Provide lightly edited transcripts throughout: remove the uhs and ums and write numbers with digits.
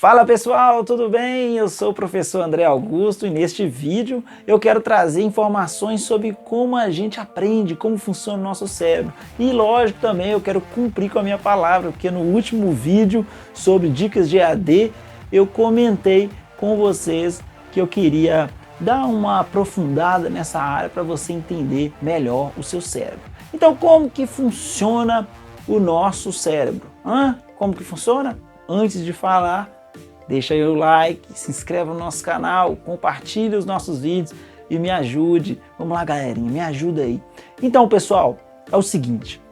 Fala pessoal, tudo bem? Eu sou o professor André Augusto e neste vídeo eu quero trazer informações sobre como a gente aprende, como funciona o nosso cérebro. E lógico também eu quero cumprir com a minha palavra, porque no último vídeo sobre dicas de EAD eu comentei com vocês que eu queria dar uma aprofundada nessa área para você entender melhor o seu cérebro. Então como que funciona o nosso cérebro? Como que funciona? Antes de falar, deixa aí o like, se inscreva no nosso canal, compartilhe os nossos vídeos e me ajude. Vamos lá, galerinha, me ajuda aí. Então, pessoal, é o seguinte,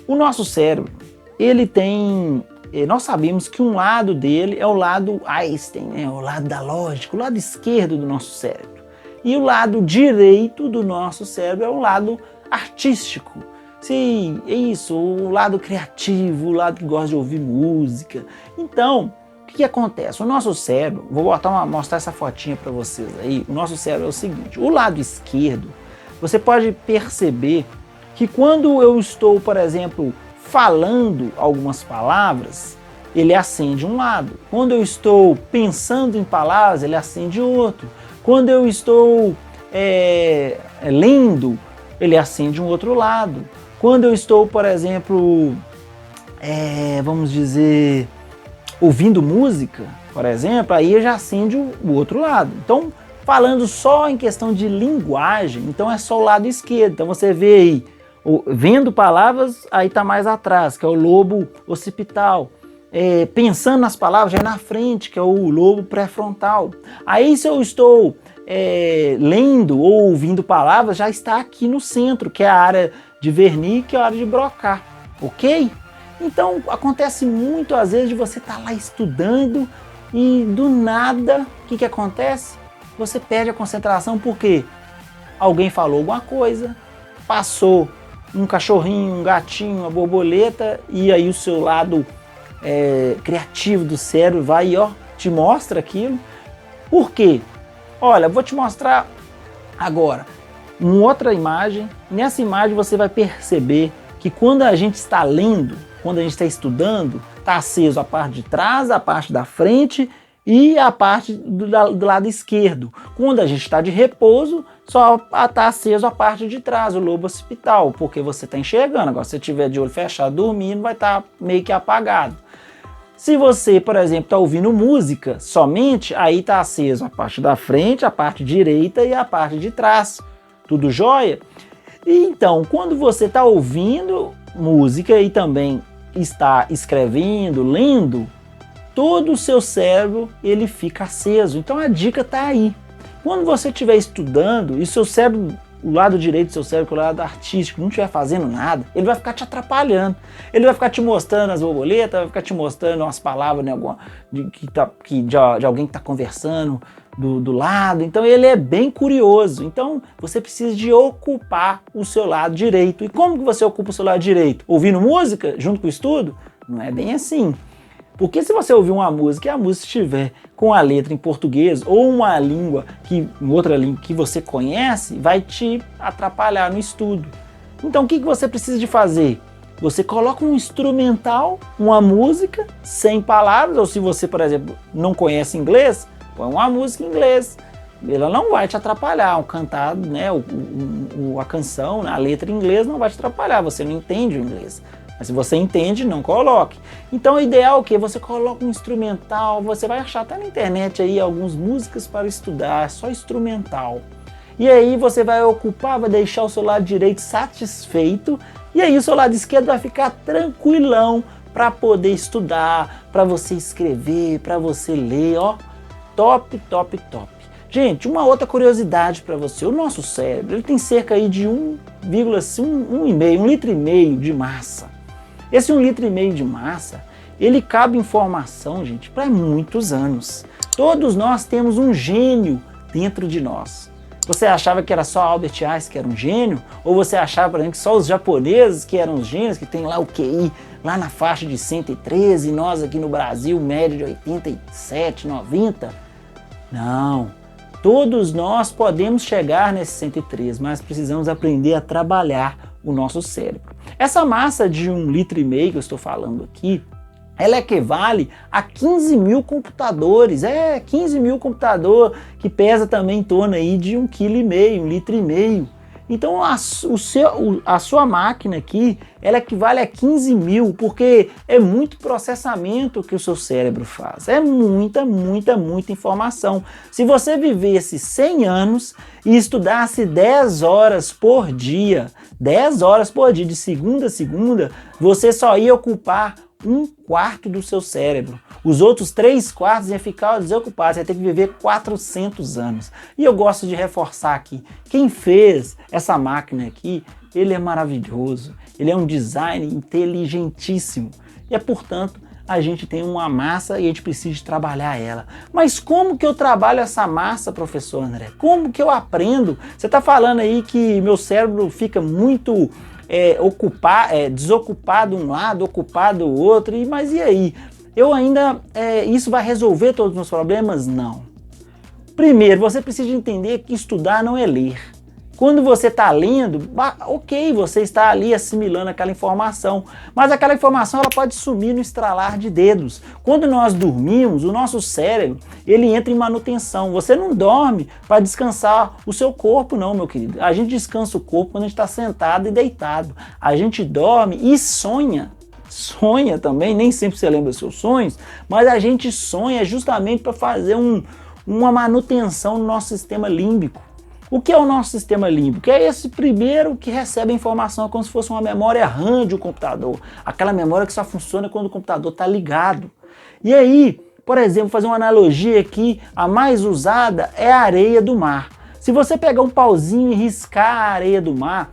o nosso cérebro, ele tem, nós sabemos que um lado dele é o lado Einstein, né? O lado da lógica, o lado esquerdo do nosso cérebro. E o lado direito do nosso cérebro é o lado artístico. Sim, é isso, o lado criativo, o lado que gosta de ouvir música. Então, o que acontece? O nosso cérebro, vou mostrar essa fotinha para vocês aí, o nosso cérebro é o seguinte, o lado esquerdo, você pode perceber que quando eu estou, por exemplo, falando algumas palavras, ele acende um lado. Quando eu estou pensando em palavras, ele acende outro. Quando eu estou lendo, ele acende um outro lado. Quando eu estou, por exemplo, vamos dizer, ouvindo música, por exemplo, aí já acende o outro lado. Então, falando só em questão de linguagem, então é só o lado esquerdo. Então você vê aí, vendo palavras, aí está mais atrás, que é o lobo occipital. Pensando nas palavras, já é na frente, que é o lobo pré-frontal. Aí se eu estou lendo ou ouvindo palavras, já está aqui no centro, que é a área de Wernicke, que é a área de Broca, ok? Então acontece muito às vezes de você estar lá estudando e do nada, o que acontece? Você perde a concentração porque alguém falou alguma coisa, passou um cachorrinho, um gatinho, uma borboleta e aí o seu lado criativo do cérebro vai e te mostra aquilo. Por quê? Olha, vou te mostrar agora uma outra imagem. Nessa imagem você vai perceber que quando a gente está lendo, quando a gente está estudando, está aceso a parte de trás, a parte da frente e a parte do lado esquerdo. Quando a gente está de repouso, só está aceso a parte de trás, o lobo occipital, porque você está enxergando. Agora, se você estiver de olho fechado dormindo, vai estar meio que apagado. Se você, por exemplo, está ouvindo música somente, aí está aceso a parte da frente, a parte direita e a parte de trás. Tudo jóia? E então, quando você está ouvindo música e também está escrevendo, lendo, todo o seu cérebro ele fica aceso. Então a dica está aí. Quando você estiver estudando e seu cérebro, o lado direito do seu cérebro, o lado artístico, não estiver fazendo nada, ele vai ficar te atrapalhando. Ele vai ficar te mostrando as borboletas, vai ficar te mostrando umas palavras de alguém que está conversando do lado. Então ele é bem curioso. Então você precisa de ocupar o seu lado direito. E como que você ocupa o seu lado direito? Ouvindo música junto com o estudo? Não é bem assim. Porque se você ouvir uma música e a música estiver com a letra em português ou uma outra língua que você conhece, vai te atrapalhar no estudo. Então o que você precisa de fazer? Você coloca um instrumental, uma música sem palavras, ou se você, por exemplo, não conhece inglês, põe uma música em inglês. Ela não vai te atrapalhar, o cantado, né, a canção, a letra em inglês não vai te atrapalhar, você não entende o inglês. Mas se você entende, não coloque. Então o ideal é o quê? Você coloca um instrumental, você vai achar até na internet aí algumas músicas para estudar, só instrumental. E aí você vai ocupar, vai deixar o seu lado direito satisfeito, e aí o seu lado esquerdo vai ficar tranquilão para poder estudar, para você escrever, para você ler, top, top, top. Gente, uma outra curiosidade para você, o nosso cérebro ele tem cerca aí de 1,5 litro de massa. Esse 1,5 litro de massa, ele cabe informação, gente, para muitos anos. Todos nós temos um gênio dentro de nós. Você achava que era só Albert Einstein que era um gênio? Ou você achava, por exemplo, que só os japoneses que eram os gênios, que tem lá o QI lá na faixa de 113 e nós aqui no Brasil, média de 87, 90? Não. Todos nós podemos chegar nesse 103, mas precisamos aprender a trabalhar o nosso cérebro. Essa massa de 1,5 litro que eu estou falando aqui, ela equivale a 15 mil computadores. 15 mil computador que pesa também em torno aí de 1,5 kg, 1,5 litro. Então a sua máquina aqui, ela equivale a 15 mil, porque é muito processamento que o seu cérebro faz. É muita informação. Se você vivesse 100 anos e estudasse 10 horas por dia, 10 horas por dia, de segunda a segunda, você só ia ocupar 1/4 do seu cérebro. Os outros 3/4 iam ficar desocupados, você ia ter que viver 400 anos. E eu gosto de reforçar aqui, quem fez essa máquina aqui, ele é maravilhoso, ele é um design inteligentíssimo. E é, portanto, a gente tem uma massa e a gente precisa de trabalhar ela. Mas como que eu trabalho essa massa, professor André? Como que eu aprendo? Você está falando aí que meu cérebro fica muito desocupado um lado, ocupado o outro, mas e aí? Isso vai resolver todos os meus problemas? Não. Primeiro, você precisa entender que estudar não é ler. Quando você está lendo, ok, você está ali assimilando aquela informação, mas aquela informação ela pode sumir no estralar de dedos. Quando nós dormimos, o nosso cérebro ele entra em manutenção. Você não dorme para descansar o seu corpo, não, meu querido. A gente descansa o corpo quando a gente está sentado e deitado. A gente dorme e sonha. Sonha também, nem sempre você lembra dos seus sonhos, mas a gente sonha justamente para fazer uma manutenção no nosso sistema límbico. O que é o nosso sistema límbico? É esse primeiro que recebe a informação como se fosse uma memória RAM de um computador. Aquela memória que só funciona quando o computador está ligado. E aí, por exemplo, fazer uma analogia aqui, a mais usada é a areia do mar. Se você pegar um pauzinho e riscar a areia do mar,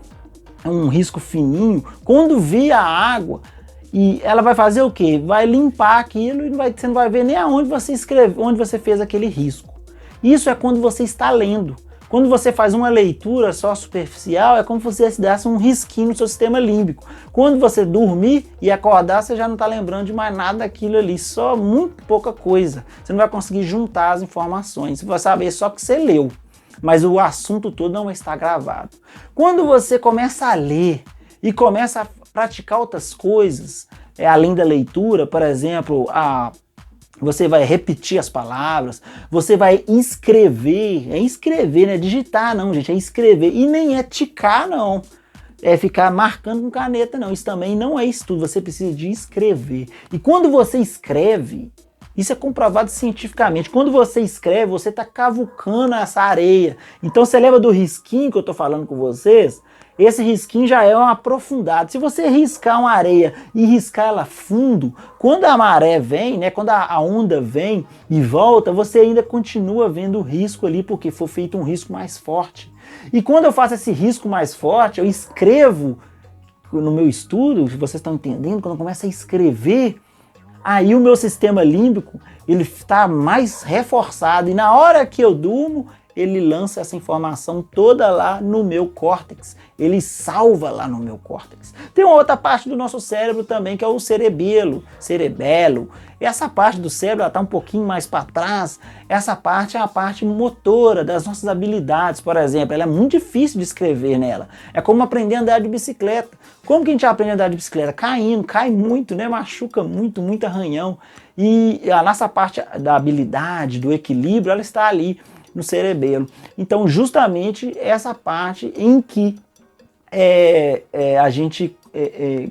um risco fininho, quando vir a água, e ela vai fazer o quê? Vai limpar aquilo e você não vai ver nem aonde você escreveu, onde você fez aquele risco. Isso é quando você está lendo. Quando você faz uma leitura só superficial, é como se você desse um risquinho no seu sistema límbico. Quando você dormir e acordar, você já não está lembrando de mais nada daquilo ali, só muito pouca coisa. Você não vai conseguir juntar as informações, você vai saber só que você leu, mas o assunto todo não está gravado. Quando você começa a ler e começa a praticar outras coisas, além da leitura, por exemplo, você vai repetir as palavras, você vai escrever, escrever, não é digitar não, gente, é escrever, e nem é ticar não, é ficar marcando com caneta não, isso também não é estudo, você precisa de escrever. E quando você escreve, isso é comprovado cientificamente, quando você escreve, você está cavucando essa areia. Então você lembra do risquinho que eu estou falando com vocês? Esse risquinho já é um aprofundado. Se você riscar uma areia e riscar ela fundo, quando a maré vem, né, quando a onda vem e volta, você ainda continua vendo o risco ali, porque foi feito um risco mais forte. E quando eu faço esse risco mais forte, eu escrevo no meu estudo, se vocês estão entendendo, quando eu começo a escrever, aí o meu sistema límbico ele está mais reforçado e na hora que eu durmo, ele lança essa informação toda lá no meu córtex, ele salva lá no meu córtex. Tem uma outra parte do nosso cérebro também, que é o cerebelo. Essa parte do cérebro está um pouquinho mais para trás, essa parte é a parte motora das nossas habilidades, por exemplo, ela é muito difícil de escrever nela. É como aprender a andar de bicicleta. Como que a gente aprende a andar de bicicleta? Caindo, cai muito, né? Machuca muito, muito arranhão. E a nossa parte da habilidade, do equilíbrio, ela está ali no cerebelo. Então, justamente essa parte em que a gente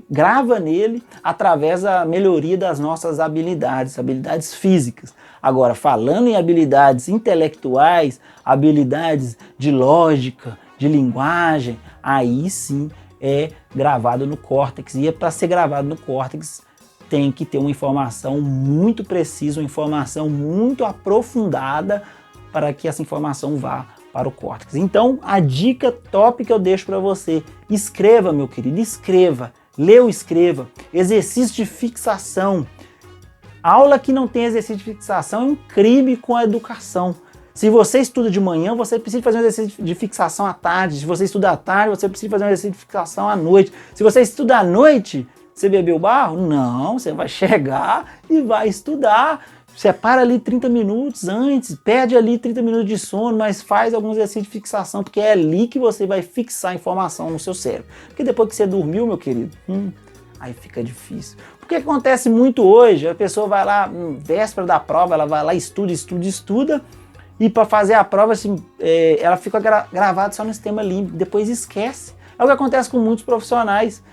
grava nele através da melhoria das nossas habilidades físicas. Agora, falando em habilidades intelectuais, habilidades de lógica, de linguagem, aí sim é gravado no córtex. E para ser gravado no córtex, tem que ter uma informação muito precisa, uma informação muito aprofundada para que essa informação vá para o córtex. Então, a dica top que eu deixo para você, escreva, meu querido, escreva, leu, escreva, exercício de fixação. Aula que não tem exercício de fixação é um crime com a educação. Se você estuda de manhã, você precisa fazer um exercício de fixação à tarde. Se você estuda à tarde, você precisa fazer um exercício de fixação à noite. Se você estuda à noite, você bebeu barro? Não, você vai chegar e vai estudar. Separa ali 30 minutos antes, perde ali 30 minutos de sono, mas faz alguns exercícios de fixação, porque é ali que você vai fixar a informação no seu cérebro. Porque depois que você dormiu, meu querido, aí fica difícil. Porque acontece muito hoje, a pessoa vai lá, véspera da prova, ela vai lá, estuda, e para fazer a prova, assim, ela fica gravada só no sistema límbico, depois esquece. É o que acontece com muitos profissionais,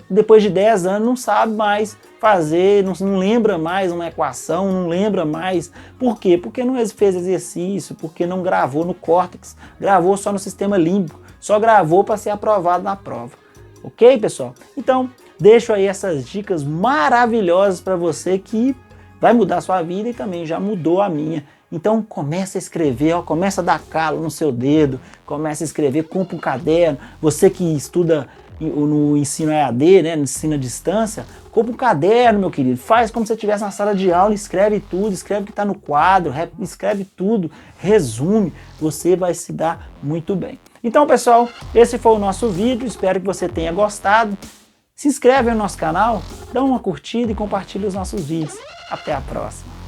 depois de 10 anos não sabe mais fazer, não lembra mais uma equação, não lembra mais. Por quê? Porque não fez exercício, porque não gravou no córtex, gravou só no sistema límbico, só gravou para ser aprovado na prova. Ok, pessoal? Então, deixo aí essas dicas maravilhosas para você que vai mudar a sua vida e também já mudou a minha. Então começa a escrever, ó, começa a dar calo no seu dedo, começa a escrever, compra um caderno. Você que estuda no ensino EAD, né, no ensino à distância, compra um caderno, meu querido, faz como se você estivesse na sala de aula, escreve tudo, escreve o que está no quadro, escreve tudo, resume, você vai se dar muito bem. Então, pessoal, esse foi o nosso vídeo, espero que você tenha gostado. Se inscreve no nosso canal, dá uma curtida e compartilha os nossos vídeos. Até a próxima!